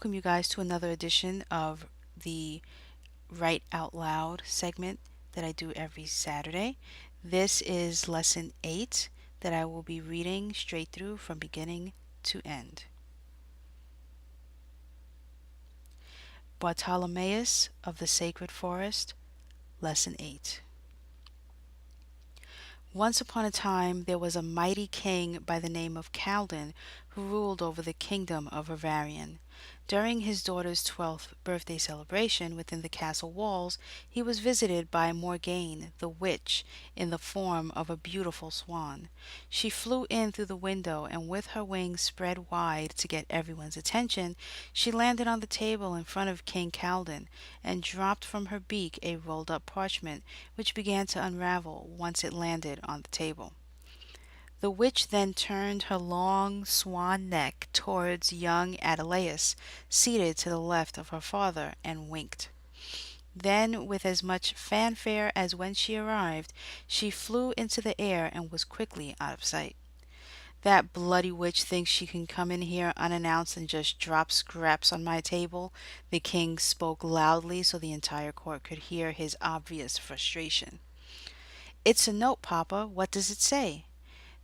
welcome you guys to another edition of the Write Out Loud segment that I do every Saturday. This is lesson 8 that I will be reading straight through from beginning to end. Bartolomeus of the Sacred Forest, lesson 8. Once upon a time there was a mighty king by the name of Calden who ruled over the kingdom of Bavarian. During his daughter's 12th birthday celebration within the castle walls, he was visited by Morgane, the witch, in the form of a beautiful swan. She flew in through the window, and with her wings spread wide to get everyone's attention, she landed on the table in front of King Calden and dropped from her beak a rolled up parchment, which began to unravel once it landed on the table. The witch then turned her long swan neck towards young Adelaus, seated to the left of her father, and winked. Then, with as much fanfare as when she arrived, she flew into the air and was quickly out of sight. "That bloody witch thinks she can come in here unannounced and just drop scraps on my table." The king spoke loudly so the entire court could hear his obvious frustration. "It's a note, Papa. What does it say?"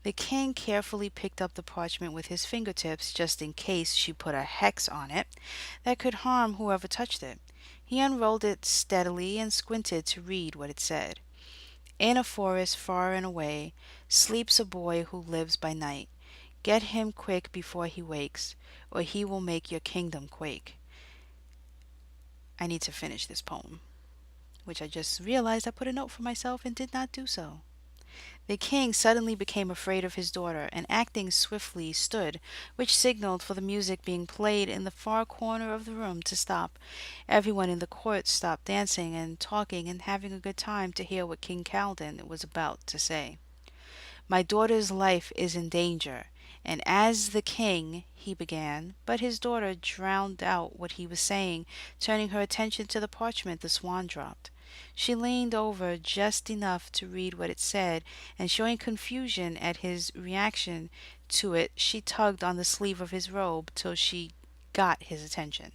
The king carefully picked up the parchment with his fingertips, just in case she put a hex on it that could harm whoever touched it. He unrolled it steadily and squinted to read what it said. "In a forest far and away sleeps a boy who lives by night. Get him quick before he wakes, or he will make your kingdom quake." I need to finish this poem, which I just realized I put a note for myself and did not do so. The king suddenly became afraid of his daughter, and acting swiftly stood, which signaled for the music being played in the far corner of the room to stop. Everyone in the court stopped dancing and talking and having a good time to hear what King Calden was about to say. "My daughter's life is in danger, and as the king," he began, but his daughter drowned out what he was saying, turning her attention to the parchment the swan dropped. She leaned over just enough to read what it said, and showing confusion at his reaction to it, she tugged on the sleeve of his robe till she got his attention.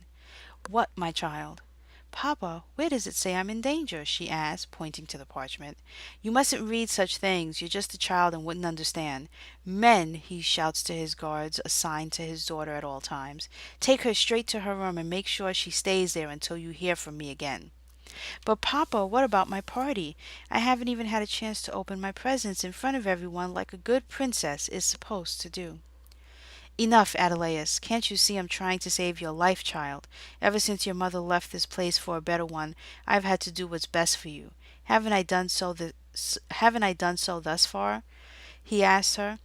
"What, my child?" "Papa, where does it say I'm in danger?" she asked, pointing to the parchment. "You mustn't read such things. You're just a child and wouldn't understand. Men," he shouts to his guards assigned to his daughter at all times, "take her straight to her room and make sure she stays there until you hear from me again." "But Papa, what about my party? I haven't even had a chance to open my presents in front of everyone like a good princess is supposed to do." "Enough, Adelaus. Can't you see I'm trying to save your life, child? Ever since your mother left this place for a better one, I've had to do what's best for you. Haven't I done so thus far?" he asked her,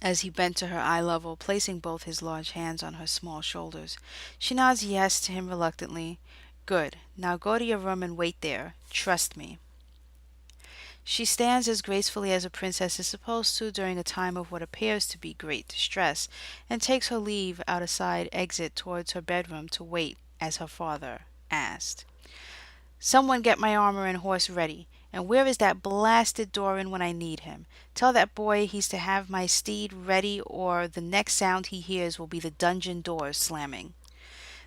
as he bent to her eye level, placing both his large hands on her small shoulders. She nods yes to him reluctantly. "Good. Now go to your room and wait there. Trust me." She stands as gracefully as a princess is supposed to during a time of what appears to be great distress, and takes her leave out a side exit towards her bedroom to wait as her father asked. "Someone get my armor and horse ready. And where is that blasted Doran when I need him? Tell that boy he's to have my steed ready, or the next sound he hears will be the dungeon doors slamming."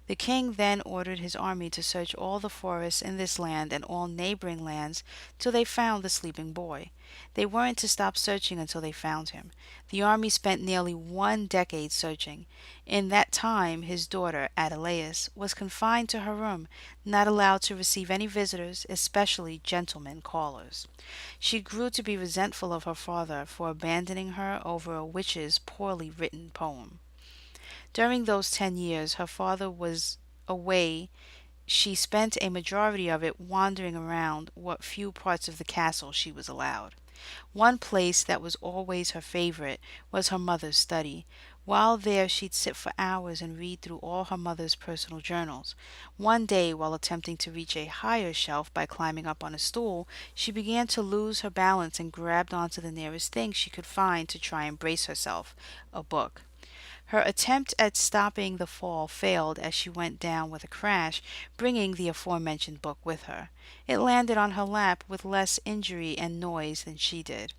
The king then ordered his army to search all the forests in this land and all neighboring lands till they found the sleeping boy. They weren't to stop searching until they found him. The army spent nearly 1 decade searching. In that time his daughter, Adelaus, was confined to her room, not allowed to receive any visitors, especially gentlemen callers. She grew to be resentful of her father for abandoning her over a witch's poorly written poem. During those 10 years her father was away. She spent a majority of it wandering around what few parts of the castle she was allowed. One place that was always her favorite was her mother's study. While there she'd sit for hours and read through all her mother's personal journals. One day, while attempting to reach a higher shelf by climbing up on a stool, she began to lose her balance and grabbed onto the nearest thing she could find to try and brace herself, a book. Her attempt at stopping the fall failed as she went down with a crash, bringing the aforementioned book with her. It landed on her lap with less injury and noise than she did.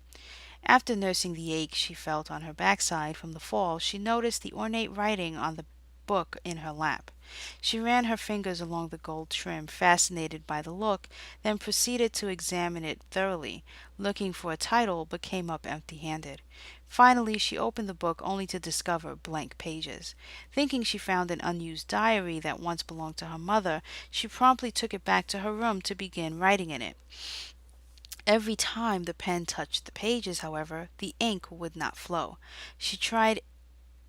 After nursing the ache she felt on her backside from the fall, she noticed the ornate writing on the book in her lap. She ran her fingers along the gold trim, fascinated by the look, then proceeded to examine it thoroughly, looking for a title, but came up empty-handed. Finally, she opened the book only to discover blank pages. Thinking she found an unused diary that once belonged to her mother, she promptly took it back to her room to begin writing in it. Every time the pen touched the pages, however, the ink would not flow. She tried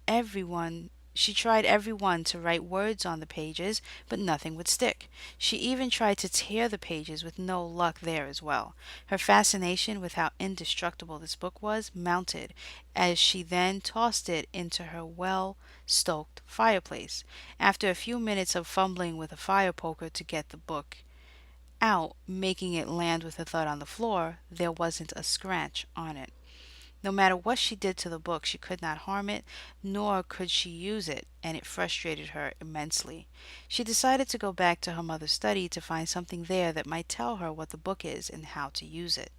every one to write words on the pages, but nothing would stick. She even tried to tear the pages with no luck there as well. Her fascination with how indestructible this book was mounted as she then tossed it into her well stoked fireplace. After a few minutes of fumbling with a fire poker to get the book out, making it land with a thud on the floor, there wasn't a scratch on it. No matter what she did to the book, she could not harm it, nor could she use it, and it frustrated her immensely. She decided to go back to her mother's study to find something there that might tell her what the book is and how to use it.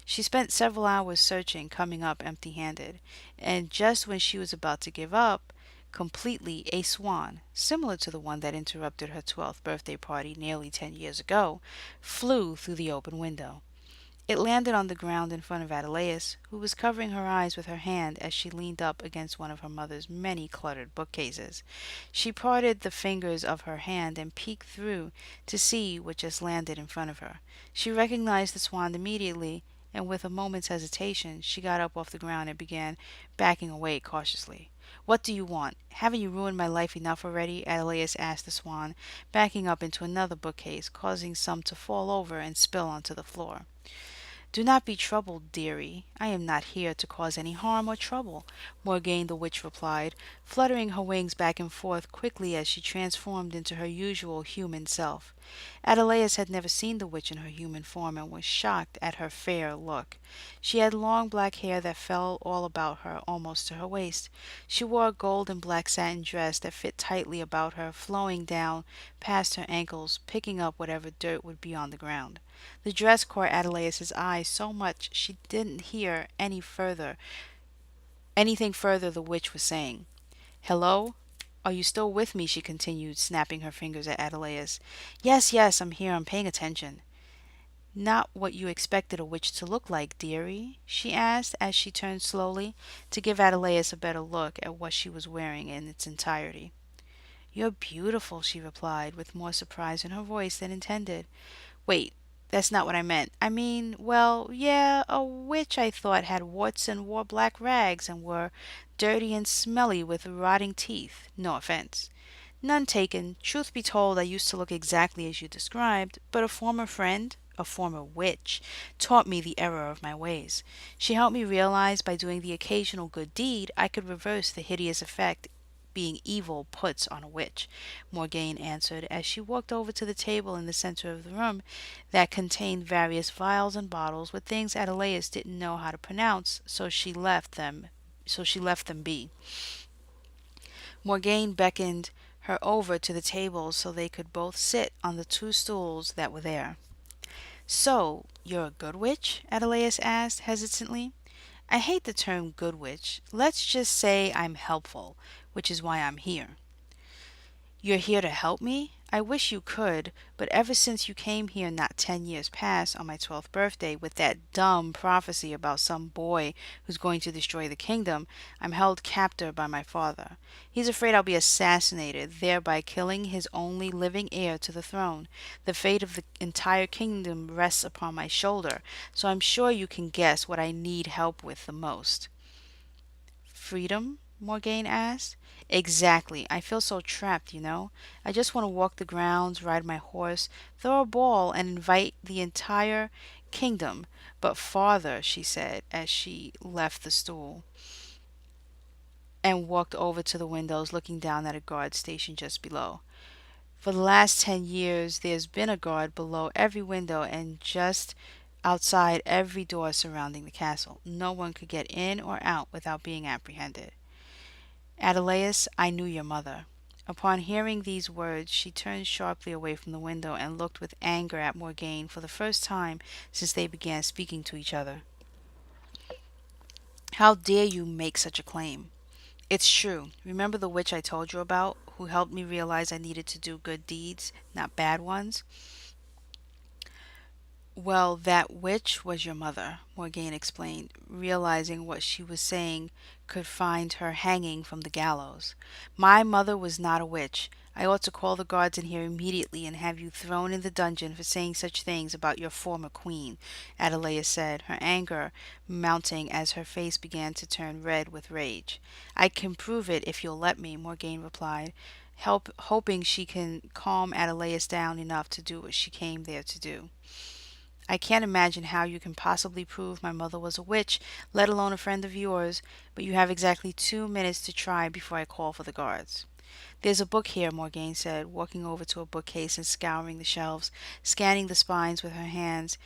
She spent several hours searching, coming up empty handed, and just when she was about to give up completely, a swan, similar to the one that interrupted her 12th birthday party nearly 10 years ago, flew through the open window. It landed on the ground in front of Adelaide, who was covering her eyes with her hand as she leaned up against one of her mother's many cluttered bookcases. She parted the fingers of her hand and peeked through to see what just landed in front of her. She recognized the swan immediately, and with a moment's hesitation, she got up off the ground and began backing away cautiously. "What do you want? Haven't you ruined my life enough already?" Adelaide asked the swan, backing up into another bookcase, causing some to fall over and spill onto the floor. "Do not be troubled, dearie. I am not here to cause any harm or trouble," Morgane the witch replied, fluttering her wings back and forth quickly as she transformed into her usual human self. Adelaide had never seen the witch in her human form and was shocked at her fair look. She had long black hair that fell all about her almost to her waist. She wore a gold and black satin dress that fit tightly about her, flowing down past her ankles, picking up whatever dirt would be on the ground. The dress caught Adelaide's eyes so much she didn't hear anything further the witch was saying. "Hello? Are you still with me?" she continued, snapping her fingers at Adelaide's. "Yes, yes, I'm here. I'm paying attention." "Not what you expected a witch to look like, dearie?" she asked as she turned slowly to give Adelaide's a better look at what she was wearing in its entirety. "You're beautiful," she replied, with more surprise in her voice than intended. "Wait, that's not what I meant. I mean, well, yeah, a witch I thought had warts and wore black rags and were dirty and smelly with rotting teeth. No offense. None taken. Truth be told, I used to look exactly as you described, but a former friend, a former witch, taught me the error of my ways. She helped me realize by doing the occasional good deed I could reverse the hideous effect being evil puts on a witch," Morgane answered as she walked over to the table in the center of the room that contained various vials and bottles with things Adelaide didn't know how to pronounce, so she left them be. Morgane beckoned her over to the table so they could both sit on the two stools that were there. "So, you're a good witch?" Adelaide asked hesitantly. "I hate the term good witch. Let's just say I'm helpful, which is why I'm here." "You're here to help me? I wish you could, but ever since you came here not 10 years past on my 12th birthday with that dumb prophecy about some boy who's going to destroy the kingdom, I'm held captive by my father. He's afraid I'll be assassinated, thereby killing his only living heir to the throne. The fate of the entire kingdom rests upon my shoulder, so I'm sure you can guess what I need help with the most." "Freedom?" Morgane asked. "Exactly. I feel so trapped, you know. I just want to walk the grounds, ride my horse, throw a ball, and invite the entire kingdom. But father," she said as she left the stool and walked over to the windows looking down at a guard stationed just below. "For the last 10 years there's been a guard below every window and just outside every door surrounding the castle. No one could get in or out without being apprehended. Adelaide, I knew your mother." Upon hearing these words, she turned sharply away from the window and looked with anger at Morgane for the first time since they began speaking to each other. "How dare you make such a claim?" "It's true. Remember the witch I told you about, who helped me realize I needed to do good deeds, not bad ones. Well, that witch was your mother, Morgane explained, realizing what she was saying could find her hanging from the gallows. My mother was not a witch. I ought to call the guards in here immediately and have you thrown in the dungeon for saying such things about your former queen, Adelais said, her anger mounting as her face began to turn red with rage. I can prove it if you'll let me, Morgane replied, hoping she can calm Adelais down enough to do what she came there to do. I can't imagine how you can possibly prove my mother was a witch, let alone a friend of yours, but you have exactly 2 minutes to try before I call for the guards. There's a book here, Morgane said, walking over to a bookcase and scouring the shelves, scanning the spines with her hands,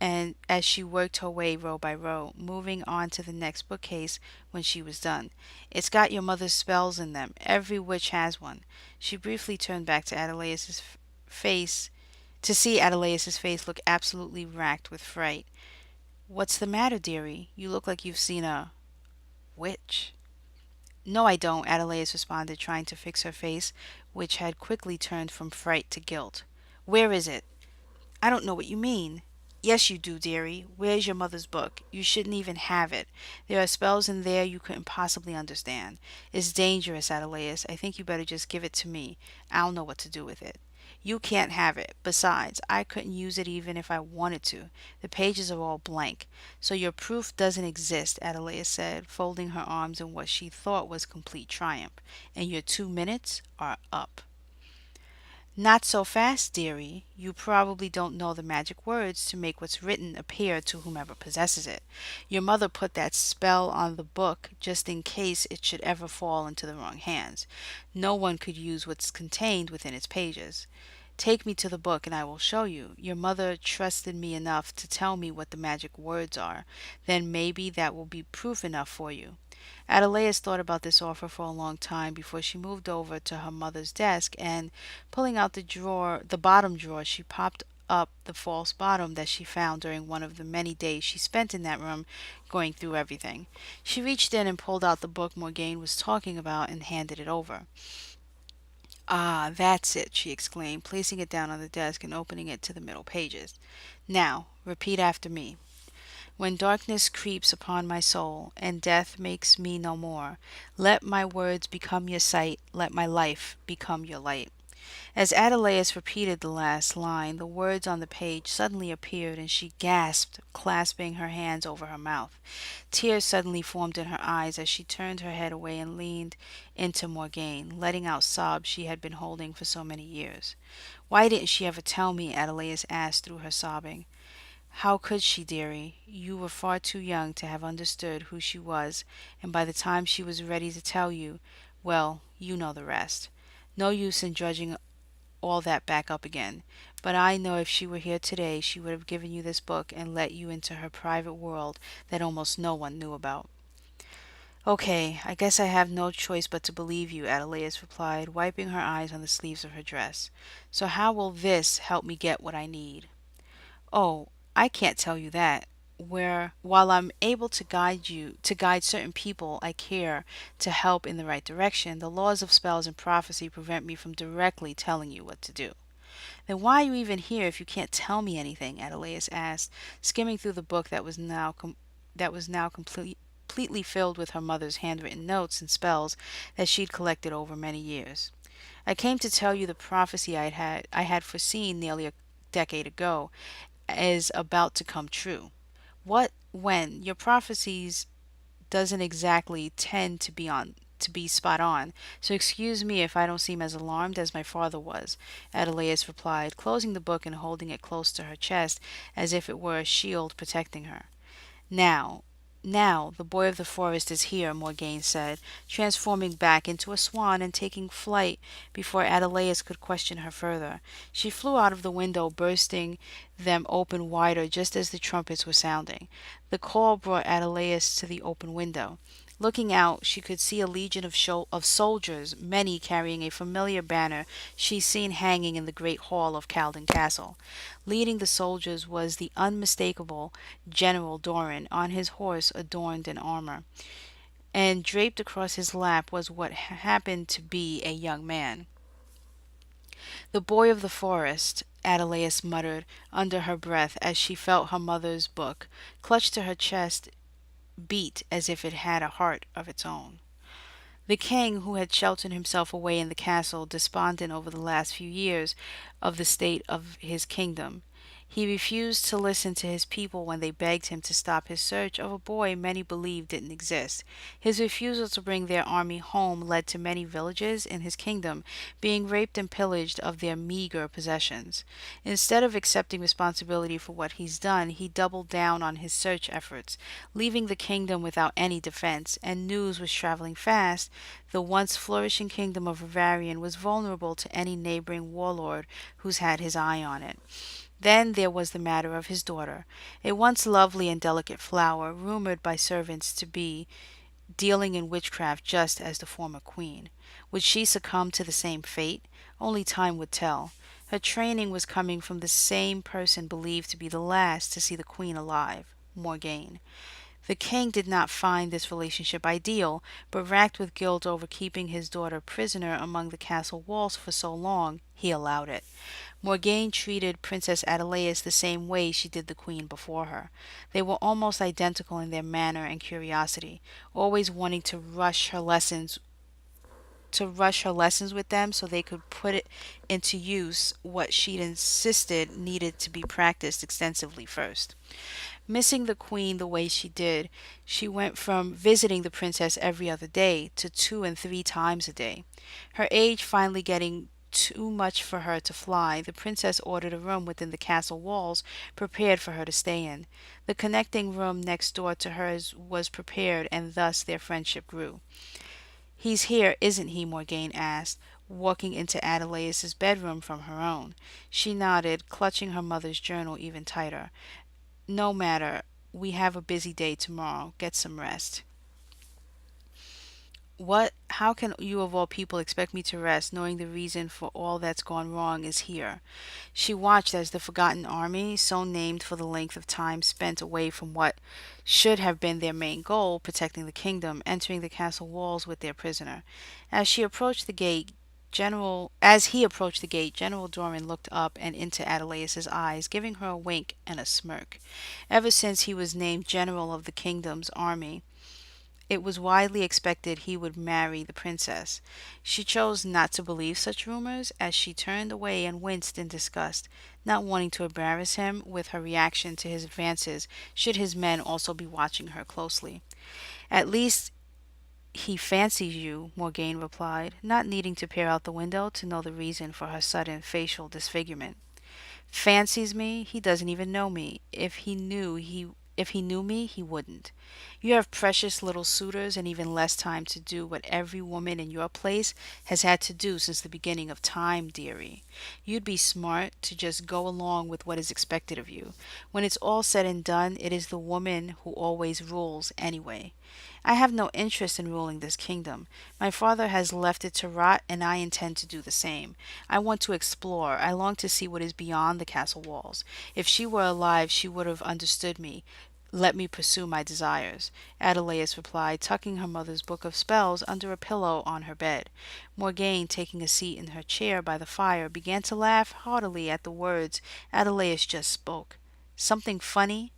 and as she worked her way row by row, moving on to the next bookcase when she was done. It's got your mother's spells in them. Every witch has one. She briefly turned back to Adelaide's face to see Adelaide's face look absolutely racked with fright. What's the matter, dearie? You look like you've seen a witch. No, I don't, Adelaide responded, trying to fix her face, which had quickly turned from fright to guilt. Where is it? I don't know what you mean. Yes, you do, dearie. Where's your mother's book? You shouldn't even have it. There are spells in there you couldn't possibly understand. It's dangerous, Adelaide. I think you better just give it to me. I'll know what to do with it. You can't have it. Besides, I couldn't use it even if I wanted to. The pages are all blank. So your proof doesn't exist, Adelaide said, folding her arms in what she thought was complete triumph. And your 2 minutes are up. Not so fast, dearie. You probably don't know the magic words to make what's written appear to whomever possesses it. Your mother put that spell on the book just in case it should ever fall into the wrong hands. No one could use what's contained within its pages. Take me to the book and I will show you. Your mother trusted me enough to tell me what the magic words are. Then maybe that will be proof enough for you. Adelais thought about this offer for a long time before she moved over to her mother's desk and, pulling out the bottom drawer, she popped up the false bottom that she found during one of the many days she spent in that room going through everything. She reached in and pulled out the book Morgane was talking about and handed it over. Ah, that's it, she exclaimed, placing it down on the desk and opening it to the middle pages. Now, repeat after me. When darkness creeps upon my soul, and death makes me no more, let my words become your sight, let my life become your light. As Adelais repeated the last line, the words on the page suddenly appeared, and she gasped, clasping her hands over her mouth. Tears suddenly formed in her eyes as she turned her head away and leaned into Morgane, letting out sobs she had been holding for so many years. Why didn't she ever tell me? Adelais asked through her sobbing. How could she, dearie? You were far too young to have understood who she was, and by the time she was ready to tell you, well, you know the rest. No use in dredging all that back up again. But I know if she were here today, she would have given you this book and let you into her private world that almost no one knew about. Okay, I guess I have no choice but to believe you, Adelais replied, wiping her eyes on the sleeves of her dress. So how will this help me get what I need? Oh, I can't tell you that. While I'm able to guide certain people I care to help in the right direction, the laws of spells and prophecy prevent me from directly telling you what to do. Then why are you even here if you can't tell me anything? Adelais asked, skimming through the book that was now completely filled with her mother's handwritten notes and spells that she'd collected over many years. I came to tell you the prophecy I had foreseen nearly a decade ago is about to come true. What when your prophecies doesn't exactly tend to be spot on, so excuse me if I don't seem as alarmed as my father was, Adelais replied, closing the book and holding it close to her chest as if it were a shield protecting her. Now, now, the boy of the forest is here, Morgane said, transforming back into a swan and taking flight before Adelais could question her further. She flew out of the window, bursting them open wider just as the trumpets were sounding. The call brought Adelais to the open window. Looking out, she could see a legion of soldiers, many carrying a familiar banner she'd seen hanging in the great hall of Caldon Castle. Leading the soldiers was the unmistakable General Doran on his horse adorned in armor. and draped across his lap was what happened to be a young man. "The boy of the forest," Adelais muttered under her breath as she felt her mother's book, clutched to her chest, beat as if it had a heart of its own. The king, who had sheltered himself away in the castle, despondent over the last few years of the state of his kingdom, he refused to listen to his people when they begged him to stop his search of a boy many believed didn't exist. His refusal to bring their army home led to many villages in his kingdom being raped and pillaged of their meager possessions. Instead of accepting responsibility for what he's done, he doubled down on his search efforts, leaving the kingdom without any defense, and news was traveling fast. The once flourishing kingdom of Bavarian was vulnerable to any neighboring warlord who's had his eye on it. Then there was the matter of his daughter, a once lovely and delicate flower, rumored by servants to be dealing in witchcraft just as the former queen. Would she succumb to the same fate? Only time would tell. Her training was coming from the same person believed to be the last to see the queen alive, Morgane. The king did not find this relationship ideal, but racked with guilt over keeping his daughter prisoner among the castle walls for so long, he allowed it. Morgane treated Princess Adelaide the same way she did the queen before her. They were almost identical in their manner and curiosity, always wanting to rush her lessons with them so they could put it into use what she'd insisted needed to be practiced extensively first. Missing the queen the way she did, she went from visiting the princess every other day to 2 and 3 times a day. Her age finally getting too much for her to fly, the princess ordered a room within the castle walls prepared for her to stay in. The connecting room next door to hers was prepared, and thus their friendship grew. "He's here, isn't he?" Morgane asked, walking into Adelaide's bedroom from her own. She nodded, clutching her mother's journal even tighter. "No matter. We have a busy day tomorrow. Get some rest." "What? How can you of all people expect me to rest, knowing the reason for all that's gone wrong is here?" She watched as the Forgotten Army, so named for the length of time spent away from what should have been their main goal, protecting the kingdom, entering the castle walls with their prisoner. As she approached the gate, as he approached the gate, General Doran looked up and into Adelaide's eyes, giving her a wink and a smirk. Ever since he was named general of the kingdom's army, it was widely expected he would marry the princess. She chose not to believe such rumors as she turned away and winced in disgust, not wanting to embarrass him with her reaction to his advances should his men also be watching her closely. "At least he fancies you," Morgane replied, not needing to peer out the window to know the reason for her sudden facial disfigurement. "Fancies me? He doesn't even know me. If he knew me, he wouldn't. You have precious little suitors and even less time to do what every woman in your place has had to do since the beginning of time, dearie. You'd be smart to just go along with what is expected of you. When it's all said and done, it is the woman who always rules anyway. I have no interest in ruling this kingdom. My father has left it to rot, and I intend to do the same. I want to explore. I long to see what is beyond the castle walls. If she were alive, she would have understood me. Let me pursue my desires," Adelaide replied, tucking her mother's book of spells under a pillow on her bed. Morgane, taking a seat in her chair by the fire, began to laugh heartily at the words Adelaide just spoke. "Something funny?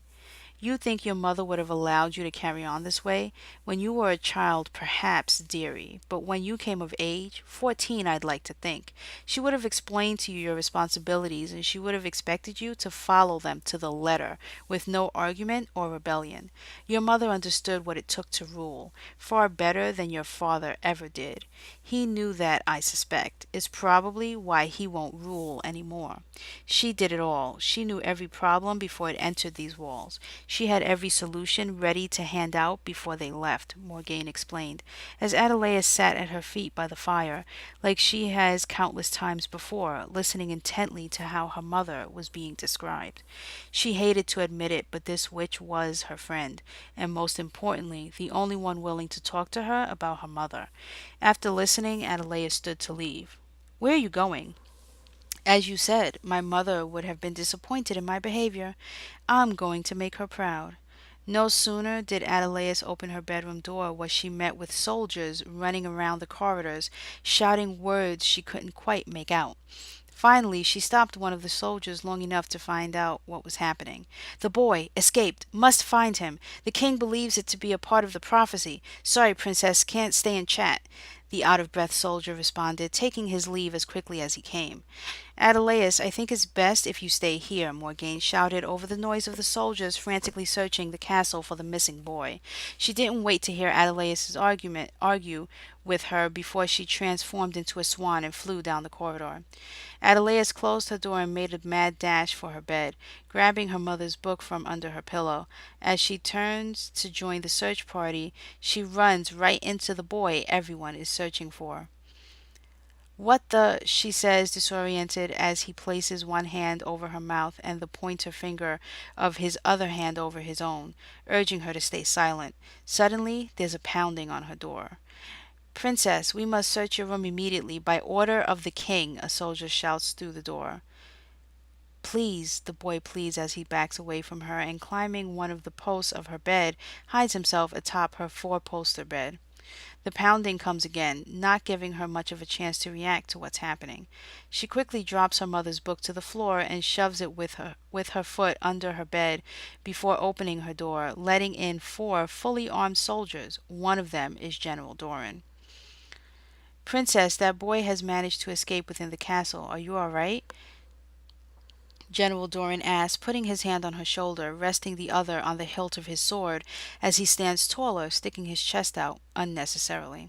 You think your mother would have allowed you to carry on this way? When you were a child, perhaps, dearie, but when you came of age, 14, I'd like to think, she would have explained to you your responsibilities, and she would have expected you to follow them to the letter, with no argument or rebellion. Your mother understood what it took to rule, far better than your father ever did. He knew that, I suspect, is probably why he won't rule any more. She did it all. She knew every problem before it entered these walls. She had every solution ready to hand out before they left," Morgane explained, as Adelaide sat at her feet by the fire, like she has countless times before, listening intently to how her mother was being described. She hated to admit it, but this witch was her friend, and most importantly, the only one willing to talk to her about her mother. After listening, Adelaide stood to leave. "Where are you going?" "As you said, my mother would have been disappointed in my behavior. I'm going to make her proud." No sooner did Adelaus open her bedroom door was she met with soldiers running around the corridors, shouting words she couldn't quite make out. Finally, she stopped one of the soldiers long enough to find out what was happening. "The boy escaped. Must find him. The king believes it to be a part of the prophecy. Sorry, princess, can't stay and chat," the out of breath soldier responded, taking his leave as quickly as he came. "Adelaus, I think it's best if you stay here," Morgane shouted over the noise of the soldiers frantically searching the castle for the missing boy. She didn't wait to hear Adelaus's argue with her before she transformed into a swan and flew down the corridor. Adelaus closed her door and made a mad dash for her bed, grabbing her mother's book from under her pillow. As she turns to join the search party, she runs right into the boy everyone is searching for. "What the?" she says, disoriented, as he places one hand over her mouth and the pointer finger of his other hand over his own, urging her to stay silent. Suddenly, there's a pounding on her door. "Princess, we must search your room immediately, by order of the king," a soldier shouts through the door. "Please," the boy pleads as he backs away from her and, climbing one of the posts of her bed, hides himself atop her four-poster bed. The pounding comes again, not giving her much of a chance to react to what's happening. She quickly drops her mother's book to the floor and shoves it with her foot under her bed before opening her door, letting in four fully armed soldiers. One of them is General Doran. "Princess, that boy has managed to escape within the castle. Are you all right?" General Doran asks, putting his hand on her shoulder, resting the other on the hilt of his sword as he stands taller, sticking his chest out unnecessarily.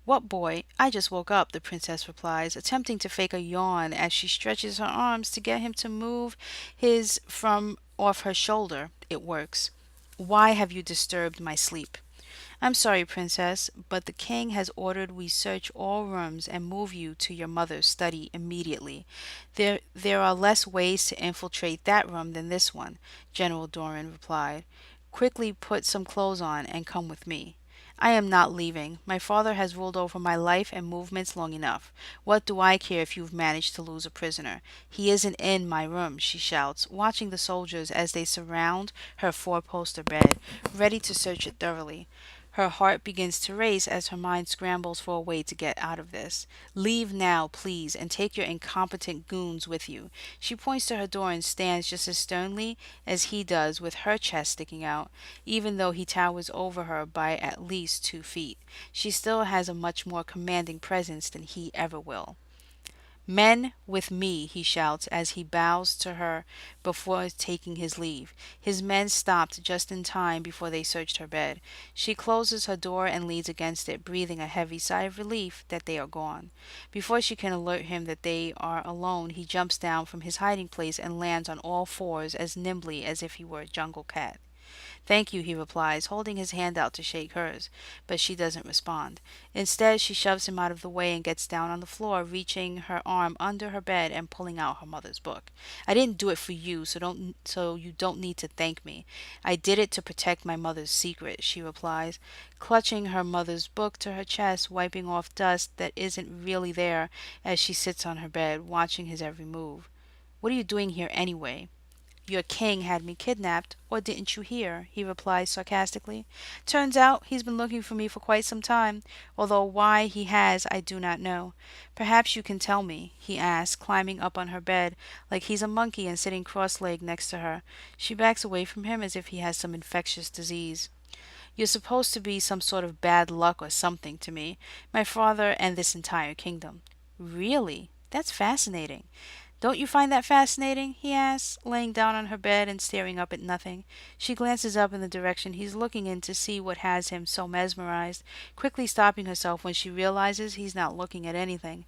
"What boy? I just woke up," the princess replies, attempting to fake a yawn as she stretches her arms to get him to move his from off her shoulder. It works. "Why have you disturbed my sleep?" "I'm sorry, princess, but the king has ordered we search all rooms and move you to your mother's study immediately. There are less ways to infiltrate that room than this one," General Doran replied. "Quickly put some clothes on and come with me." "I am not leaving. My father has ruled over my life and movements long enough. What do I care if you've managed to lose a prisoner? He isn't in my room," she shouts, watching the soldiers as they surround her four-poster bed, ready to search it thoroughly. Her heart begins to race as her mind scrambles for a way to get out of this. "Leave now, please, and take your incompetent goons with you." She points to her door and stands just as sternly as he does, with her chest sticking out, even though he towers over her by at least 2 feet. She still has a much more commanding presence than he ever will. "Men, with me," he shouts as he bows to her before taking his leave. His men stopped just in time before they searched her bed. She closes her door and leans against it, breathing a heavy sigh of relief that they are gone. Before she can alert him that they are alone, he jumps down from his hiding place and lands on all fours as nimbly as if he were a jungle cat. "Thank you," he replies, holding his hand out to shake hers, but she doesn't respond. Instead, she shoves him out of the way and gets down on the floor, reaching her arm under her bed and pulling out her mother's book. "I didn't do it for you, so you don't need to thank me. I did it to protect my mother's secret," she replies, clutching her mother's book to her chest, wiping off dust that isn't really there as she sits on her bed, watching his every move. "What are you doing here anyway?" "Your king had me kidnapped, or didn't you hear?" he replies sarcastically. "Turns out he's been looking for me for quite some time, although why he has I do not know. Perhaps you can tell me," he asks, climbing up on her bed like he's a monkey and sitting cross-legged next to her. She backs away from him as if he has some infectious disease. "You're supposed to be some sort of bad luck or something to me, my father, and this entire kingdom." "Really? That's fascinating." "Don't you find that fascinating?" he asks, laying down on her bed and staring up at nothing. She glances up in the direction he's looking in to see what has him so mesmerized, quickly stopping herself when she realizes he's not looking at anything.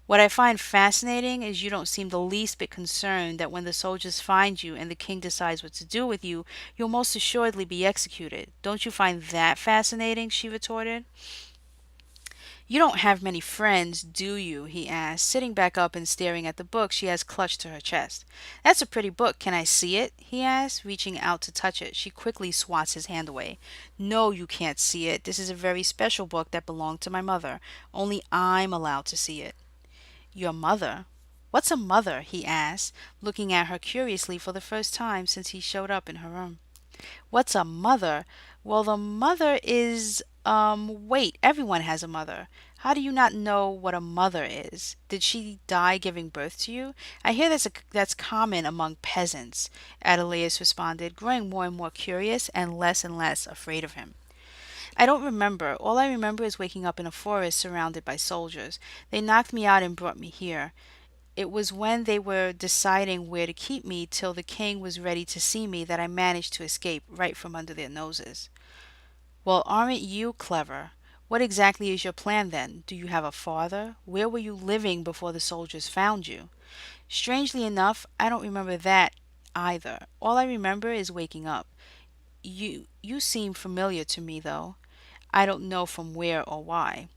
"What I find fascinating is you don't seem the least bit concerned that when the soldiers find you and the king decides what to do with you, you'll most assuredly be executed. Don't you find that fascinating?" she retorted. "You don't have many friends, do you?" he asked, sitting back up and staring at the book she has clutched to her chest. "That's a pretty book. Can I see it?" he asked, reaching out to touch it. She quickly swats his hand away. "No, you can't see it. This is a very special book that belonged to my mother. Only I'm allowed to see it." "Your mother? What's a mother?" he asked, looking at her curiously for the first time since he showed up in her room. What's a mother? Well, the mother is, wait, everyone has a mother. How do you not know what a mother is? Did she die giving birth to you? I hear that's common among peasants, Adelaus responded, growing more and more curious and less afraid of him. I don't remember. All I remember is waking up in a forest surrounded by soldiers. They knocked me out and brought me here. It was when they were deciding where to keep me till the king was ready to see me that I managed to escape right from under their noses. Well, aren't you clever? What exactly is your plan then? Do you have a father? Where were you living before the soldiers found you? Strangely enough, I don't remember that either. All I remember is waking up. You seem familiar to me though. I don't know from where or why.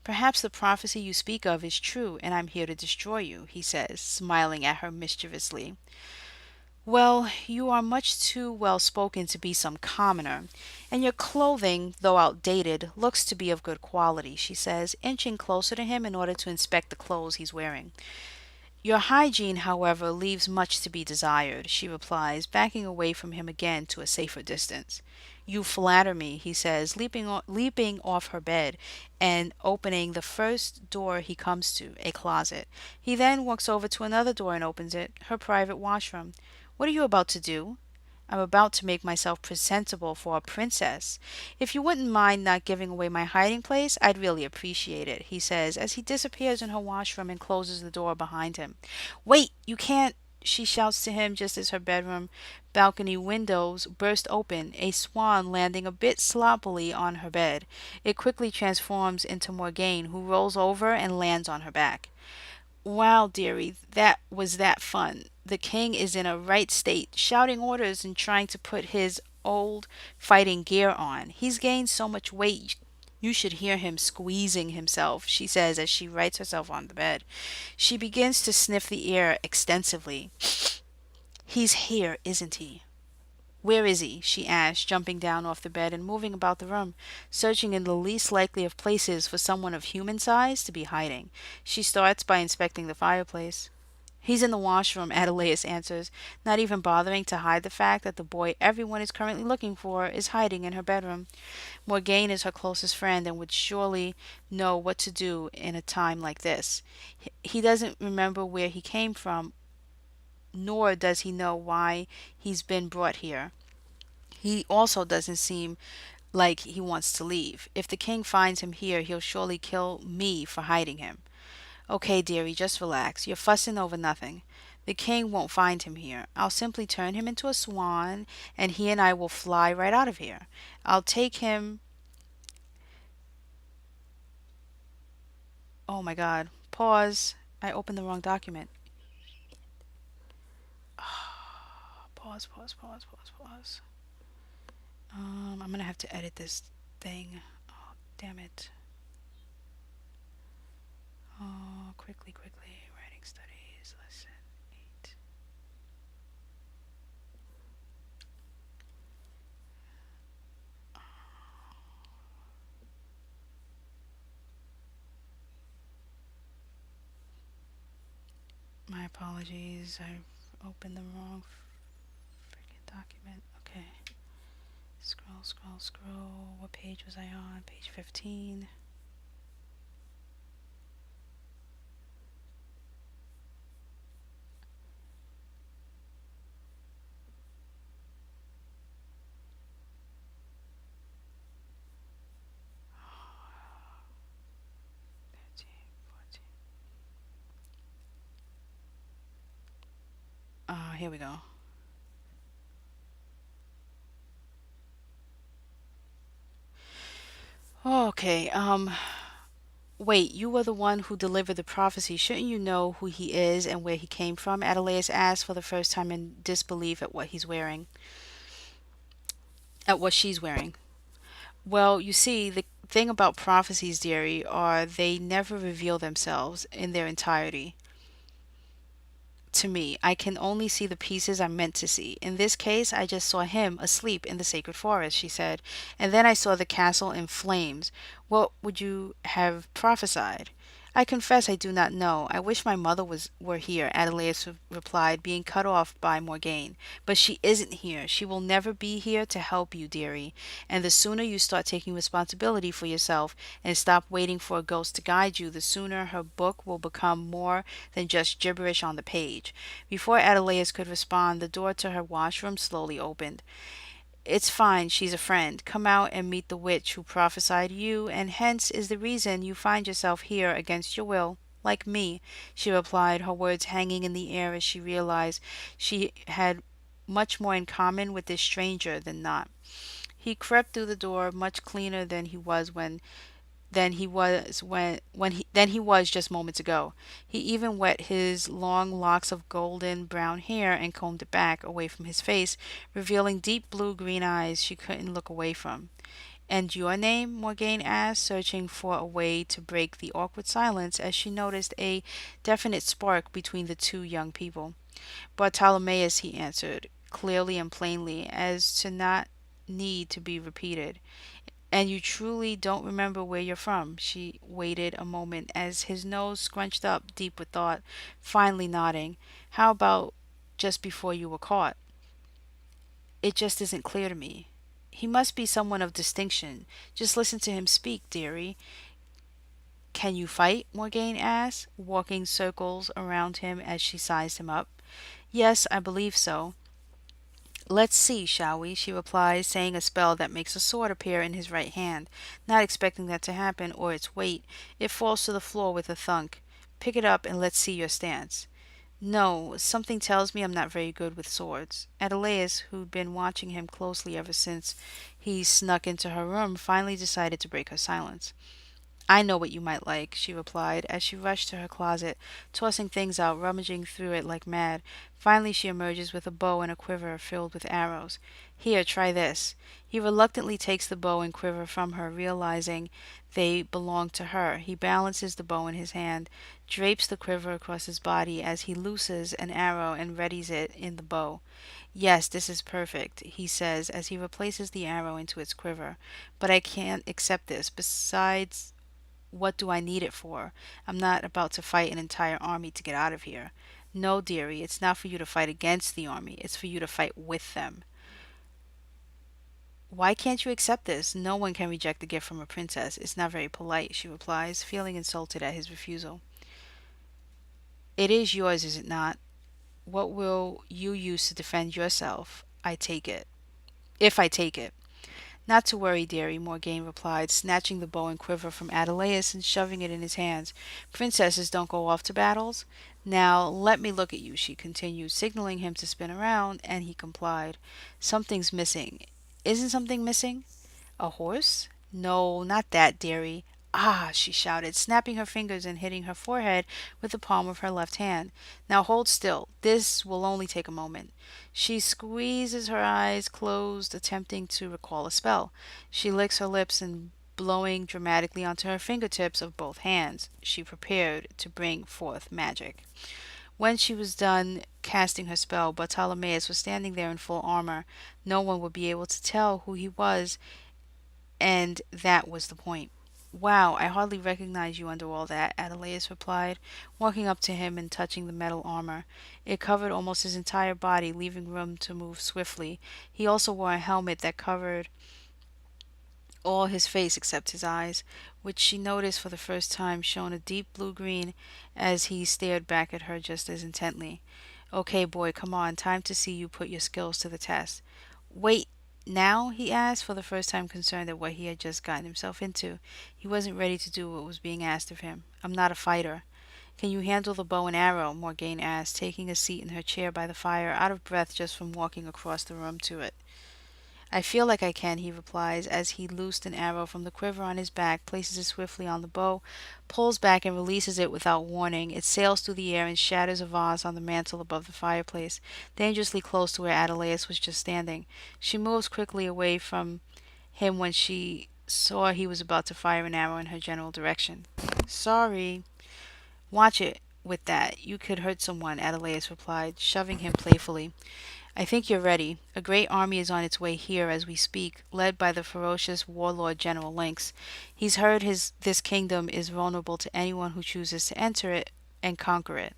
Perhaps the prophecy you speak of is true, and I'm here to destroy you, he says, smiling at her mischievously. Well, you are much too well spoken to be some commoner, and your clothing, though outdated, looks to be of good quality, she says, inching closer to him in order to inspect the clothes he's wearing. Your hygiene, however, leaves much to be desired, she replies, backing away from him again to a safer distance. You flatter me, he says, leaping off her bed and opening the first door he comes to, a closet. He then walks over to another door and opens it, her private washroom. What are you about to do? I'm about to make myself presentable for a princess. If you wouldn't mind not giving away my hiding place, I'd really appreciate it, he says as he disappears in her washroom and closes the door behind him. Wait, you can't, she shouts to him just as her bedroom balcony windows burst open, a swan landing a bit sloppily on her bed. It quickly transforms into Morgane, who rolls over and lands on her back. Wow, dearie, that fun. The king is in a right state, shouting orders and trying to put his old fighting gear on. He's gained so much weight, you should hear him squeezing himself, she says as she rights herself on the bed. She begins to sniff the air extensively. He's here, isn't he? Where is he? She asks, jumping down off the bed and moving about the room, searching in the least likely of places for someone of human size to be hiding. She starts by inspecting the fireplace. He's in the washroom, Adelaus answers, not even bothering to hide the fact that the boy everyone is currently looking for is hiding in her bedroom. Morgane is her closest friend and would surely know what to do in a time like this. He doesn't remember where he came from, nor does he know why he's been brought here. He also doesn't seem like he wants to leave. If the king finds him here, he'll surely kill me for hiding him. Okay, dearie, just relax. You're fussing over nothing. The king won't find him here. I'll simply turn him into a swan, and he and I will fly right out of here. I'll take him. Oh my god. Pause. I opened the wrong document. Pause, pause, pause, pause, pause. I'm gonna have to edit this thing. Oh, damn it. Oh, quickly, quickly. Writing studies, lesson 8. My apologies. I opened the wrong freaking document. Okay. Scroll, scroll, scroll. What page was I on? Page 15. Here we go. Okay, wait, you were the one who delivered the prophecy. Shouldn't you know who he is and where he came from? Adelaus asked for the first time in disbelief at what he's wearing, at what she's wearing. Well, you see, the thing about prophecies, dearie, are they never reveal themselves in their entirety. To me, I can only see the pieces I'm meant to see. In this case, I just saw him asleep in the sacred forest, she said, and then I saw the castle in flames. What would you have prophesied? I confess I do not know. I wish my mother were here, Adelaide replied, being cut off by Morgane. But she isn't here. She will never be here to help you, dearie. And the sooner you start taking responsibility for yourself and stop waiting for a ghost to guide you, the sooner her book will become more than just gibberish on the page. Before Adelaide could respond, the door to her washroom slowly opened. It's fine, she's a friend. Come out and meet the witch who prophesied you, and hence is the reason you find yourself here against your will, like me, she replied, her words hanging in the air as she realized she had much more in common with this stranger than not. He crept through the door much cleaner than he was just moments ago. He even wet his long locks of golden brown hair and combed it back away from his face, revealing deep blue green eyes she couldn't look away from. And your name? Morgane asked, searching for a way to break the awkward silence as she noticed a definite spark between the two young people. Bartolomeus, he answered, clearly and plainly, as to not need to be repeated. And you truly don't remember where you're from? She waited a moment as his nose scrunched up deep with thought, finally nodding. How about just before you were caught? It just isn't clear to me. He must be someone of distinction. Just listen to him speak, dearie. Can you fight? Morgane asked, walking circles around him as she sized him up. Yes, I believe so. Let's see, shall we? She replies, saying a spell that makes a sword appear in his right hand. Not expecting that to happen, or its weight, it falls to the floor with a thunk. Pick it up and let's see your stance. No, something tells me I'm not very good with swords. Adelaide, who'd been watching him closely ever since he snuck into her room, finally decided to break her silence. I know what you might like, she replied, as she rushed to her closet, tossing things out, rummaging through it like mad. Finally she emerges with a bow and a quiver filled with arrows. Here, try this. He reluctantly takes the bow and quiver from her, realizing they belong to her. He balances the bow in his hand, drapes the quiver across his body as he looses an arrow and readies it in the bow. Yes, this is perfect, he says as he replaces the arrow into its quiver. But I can't accept this. Besides, what do I need it for? I'm not about to fight an entire army to get out of here. No, dearie, it's not for you to fight against the army. It's for you to fight with them. Why can't you accept this? No one can reject a gift from a princess. It's not very polite, she replies, feeling insulted at his refusal. It is yours, is it not? What will you use to defend yourself? I take it. If I take it. Not to worry, dearie, Morgane replied, snatching the bow and quiver from Adelaus and shoving it in his hands. Princesses don't go off to battles. Now, let me look at you, she continued, signaling him to spin around, and he complied. Something's missing. Isn't something missing? A horse? No, not that, dearie. Ah, she shouted, snapping her fingers and hitting her forehead with the palm of her left hand. Now hold still. This will only take a moment. She squeezes her eyes closed, attempting to recall a spell. She licks her lips and blowing dramatically onto her fingertips of both hands. She prepared to bring forth magic. When she was done casting her spell, Bartolomeus was standing there in full armor. No one would be able to tell who he was, and that was the point. Wow, I hardly recognize you under all that, Adelaus replied, walking up to him and touching the metal armor. It covered almost his entire body, leaving room to move swiftly. He also wore a helmet that covered all his face except his eyes, which she noticed for the first time shone a deep blue-green as he stared back at her just as intently. Okay, boy, come on, time to see you put your skills to the test. Wait, now? He asked, for the first time concerned at what he had just gotten himself into. He wasn't ready to do what was being asked of him. I'm not a fighter. Can you handle the bow and arrow? Morgane asked, taking a seat in her chair by the fire, out of breath just from walking across the room to it. I feel like I can, he replies, as he loosed an arrow from the quiver on his back, places it swiftly on the bow, pulls back and releases it without warning. It sails through the air and shatters a vase on the mantel above the fireplace, dangerously close to where Adelaus was just standing. She moves quickly away from him when she saw he was about to fire an arrow in her general direction. Sorry. Watch it with that. You could hurt someone, Adelaus replied, shoving him playfully. I think you're ready. A great army is on its way here as we speak, led by the ferocious warlord General Lynx. He's heard this kingdom is vulnerable to anyone who chooses to enter it and conquer it.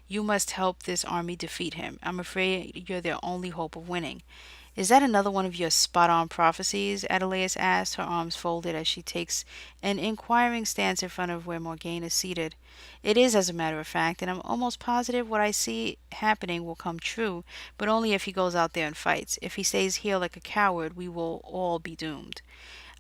You must help this army defeat him. I'm afraid you're their only hope of winning. Is that another one of your spot on prophecies? Adelaide asked, her arms folded as she takes an inquiring stance in front of where Morgane is seated. It is, as a matter of fact, and I'm almost positive what I see happening will come true, but only if he goes out there and fights. If he stays here like a coward, we will all be doomed.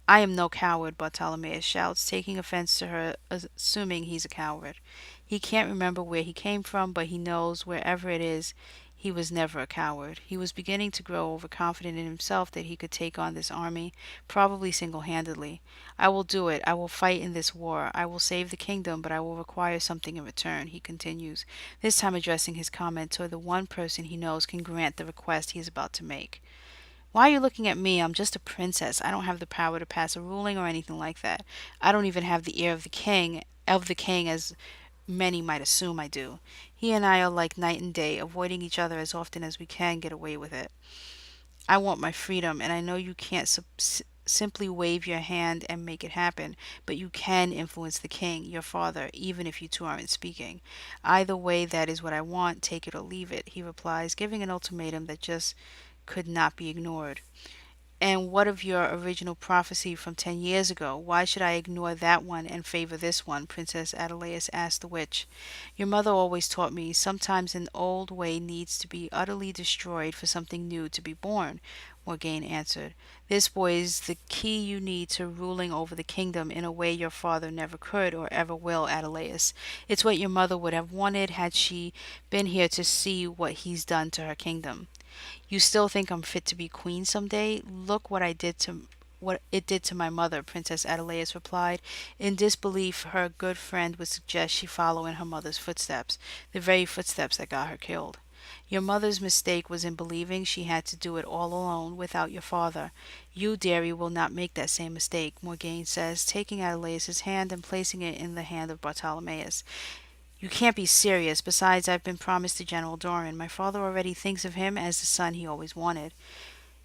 I am no coward, Bartolomeus shouts, taking offense to her assuming he's a coward. He can't remember where he came from, but he knows wherever it is, he was never a coward. He was beginning to grow overconfident in himself that he could take on this army, probably single handedly. I will do it. I will fight in this war. I will save the kingdom, but I will require something in return, he continues, this time addressing his comment toward the one person he knows can grant the request he is about to make. Why are you looking at me? I'm just a princess. I don't have the power to pass a ruling or anything like that. I don't even have the ear of the king as many might assume I do. He and I are like night and day, avoiding each other as often as we can get away with it. I want my freedom, and I know you can't simply wave your hand and make it happen, but you can influence the king, your father, even if you two aren't speaking. Either way, that is what I want, take it or leave it, he replies, giving an ultimatum that just could not be ignored. And what of your original prophecy from 10 years ago? Why should I ignore that one and favor this one? Princess Adelais asked the witch. Your mother always taught me sometimes an old way needs to be utterly destroyed for something new to be born, Morgane answered. This boy is the key you need to ruling over the kingdom in a way your father never could or ever will, Adelais. It's what your mother would have wanted had she been here to see what he's done to her kingdom. You still think I'm fit to be queen some day? Look what it did to my mother, Princess Adelaide replied. In disbelief, her good friend would suggest she follow in her mother's footsteps, the very footsteps that got her killed. Your mother's mistake was in believing she had to do it all alone without your father. You, dearie, will not make that same mistake, Morgane says, taking Adelaide's hand and placing it in the hand of Bartolomeus. You can't be serious. Besides, I've been promised to General Doran. My father already thinks of him as the son he always wanted.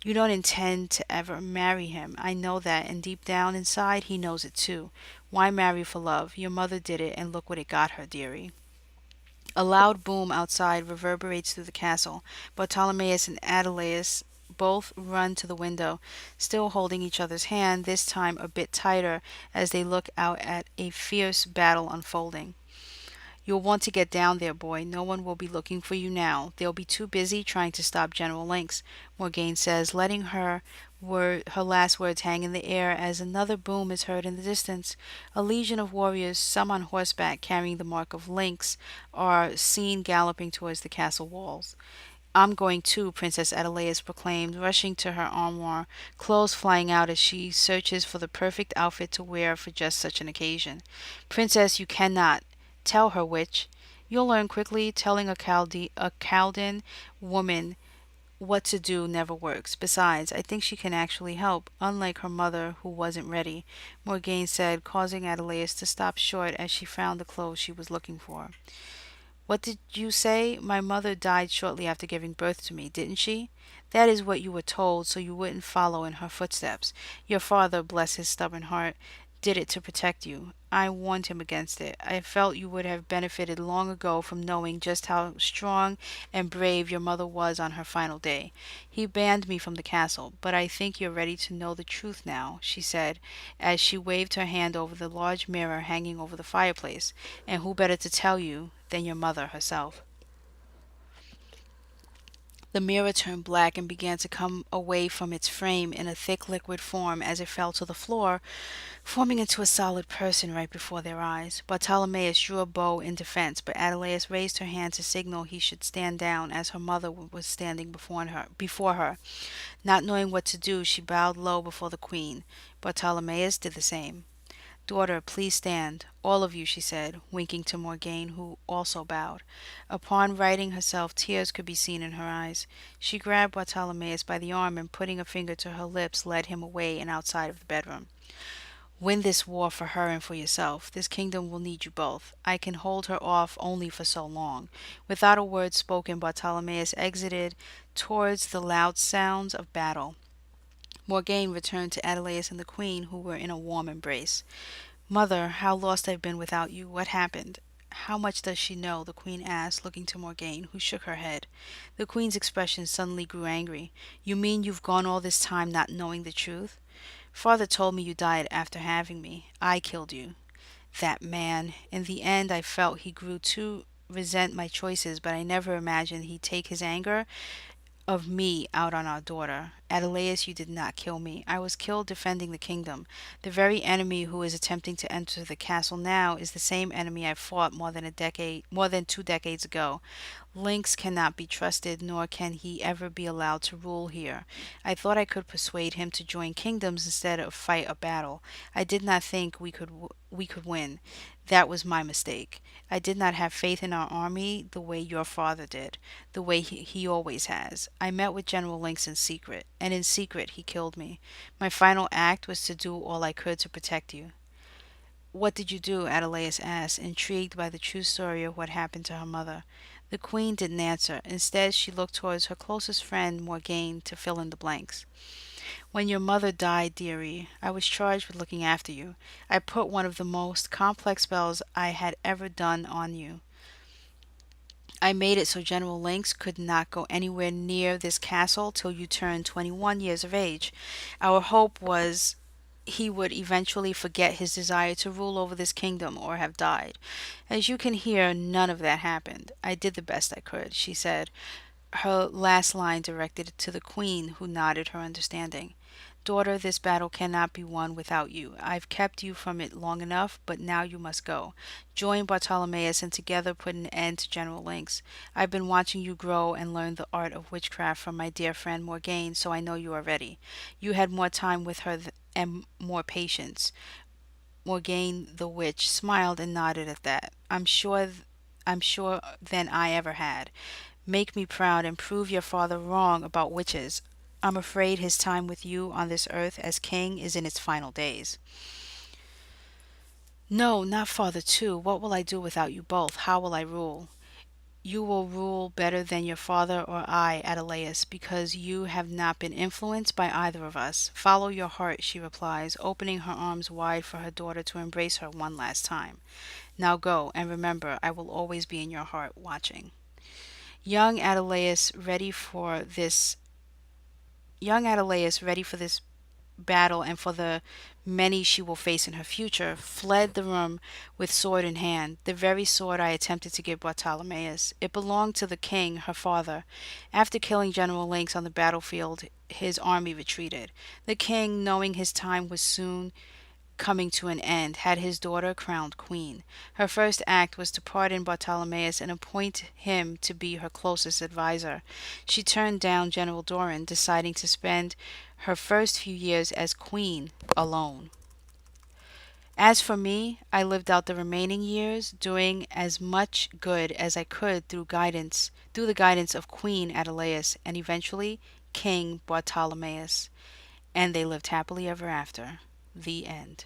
You don't intend to ever marry him. I know that, and deep down inside, he knows it too. Why marry for love? Your mother did it, and look what it got her, dearie. A loud boom outside reverberates through the castle. Bartolomeus and Adelais both run to the window, still holding each other's hand, this time a bit tighter as they look out at a fierce battle unfolding. You'll want to get down there, boy. No one will be looking for you now. They'll be too busy trying to stop General Lynx, Morgane says, letting her last words hang in the air as another boom is heard in the distance. A legion of warriors, some on horseback carrying the mark of Lynx, are seen galloping towards the castle walls. I'm going too, Princess Adelaide proclaimed, rushing to her armoire, clothes flying out as she searches for the perfect outfit to wear for just such an occasion. Princess, you cannot. Tell her, witch. You'll learn quickly. Telling a Chaldean woman what to do never works. Besides, I think she can actually help, unlike her mother, who wasn't ready, Morgane said, causing Adelaide to stop short as she found the clothes she was looking for. What did you say? My mother died shortly after giving birth to me, didn't she? That is what you were told, so you wouldn't follow in her footsteps. Your father, bless his stubborn heart, did it to protect you. I warned him against it. I felt you would have benefited long ago from knowing just how strong and brave your mother was on her final day. He banned me from the castle, but I think you're ready to know the truth now, she said, as she waved her hand over the large mirror hanging over the fireplace. And who better to tell you than your mother herself? The mirror turned black and began to come away from its frame in a thick liquid form as it fell to the floor, forming into a solid person right before their eyes. Bartolomeus drew a bow in defense, but Adelaide raised her hand to signal he should stand down as her mother was standing before her. Not knowing what to do, she bowed low before the queen. Bartolomeus did the same. Daughter, please stand. All of you, she said, winking to Morgane, who also bowed. Upon righting herself, tears could be seen in her eyes. She grabbed Bartolomeus by the arm and, putting a finger to her lips, led him away and outside of the bedroom. Win this war for her and for yourself. This kingdom will need you both. I can hold her off only for so long." Without a word spoken, Bartolomeus exited towards the loud sounds of battle. Morgane returned to Adelaus and the queen, who were in a warm embrace. "Mother, how lost I've been without you. What happened?" "How much does she know?" the queen asked, looking to Morgane, who shook her head. The queen's expression suddenly grew angry. "You mean you've gone all this time not knowing the truth? Father told me you died after having me. I killed you. That man. In the end, I felt he grew to resent my choices, but I never imagined he'd take his anger of me out on our daughter. Adelaus, you did not kill me. I was killed defending the kingdom. The very enemy who is attempting to enter the castle now is the same enemy I fought more than 2 decades ago. Lynx cannot be trusted, nor can he ever be allowed to rule here. I thought I could persuade him to join kingdoms instead of fight a battle. I did not think we could win. That was my mistake. I did not have faith in our army the way your father did, the way he always has. I met with General Lynx in secret, and in secret he killed me. My final act was to do all I could to protect you." "What did you do?" Adelaus asked, intrigued by the true story of what happened to her mother. The queen didn't answer. Instead, she looked towards her closest friend, Morgane, to fill in the blanks. "When your mother died, dearie, I was charged with looking after you. I put one of the most complex spells I had ever done on you. I made it so General Lynx could not go anywhere near this castle till you turned 21 years of age. Our hope was he would eventually forget his desire to rule over this kingdom or have died. As you can hear, none of that happened. I did the best I could," she said, her last line directed to the queen, who nodded her understanding. "Daughter, this battle cannot be won without you. I've kept you from it long enough, but now you must go. Join Bartolomeus and together put an end to General Lynx. I've been watching you grow and learn the art of witchcraft from my dear friend Morgane, so I know you are ready. You had more time with her and more patience." Morgane the witch smiled and nodded at that. I'm sure than I ever had. Make me proud and prove your father wrong about witches. I'm afraid his time with you on this earth as king is in its final days." "No, not father too. What will I do without you both? How will I rule?" "You will rule better than your father or I, Adelaus, because you have not been influenced by either of us. Follow your heart," she replies, opening her arms wide for her daughter to embrace her one last time. "Now go, and remember, I will always be in your heart, watching." Young Adelaus, ready for this battle and for the many she will face in her future, fled the room with sword in hand, the very sword I attempted to give Bartolomeus. It belonged to the king, her father. After killing General Lynx on the battlefield, his army retreated. The king, knowing his time was soon coming to an end, had his daughter crowned queen. Her first act was to pardon Bartolomeus and appoint him to be her closest adviser. She turned down General Doran, deciding to spend her first few years as queen alone. As for me, I lived out the remaining years, doing as much good as I could through the guidance of Queen Adelaus and eventually King Bartolomeus, and they lived happily ever after. The end.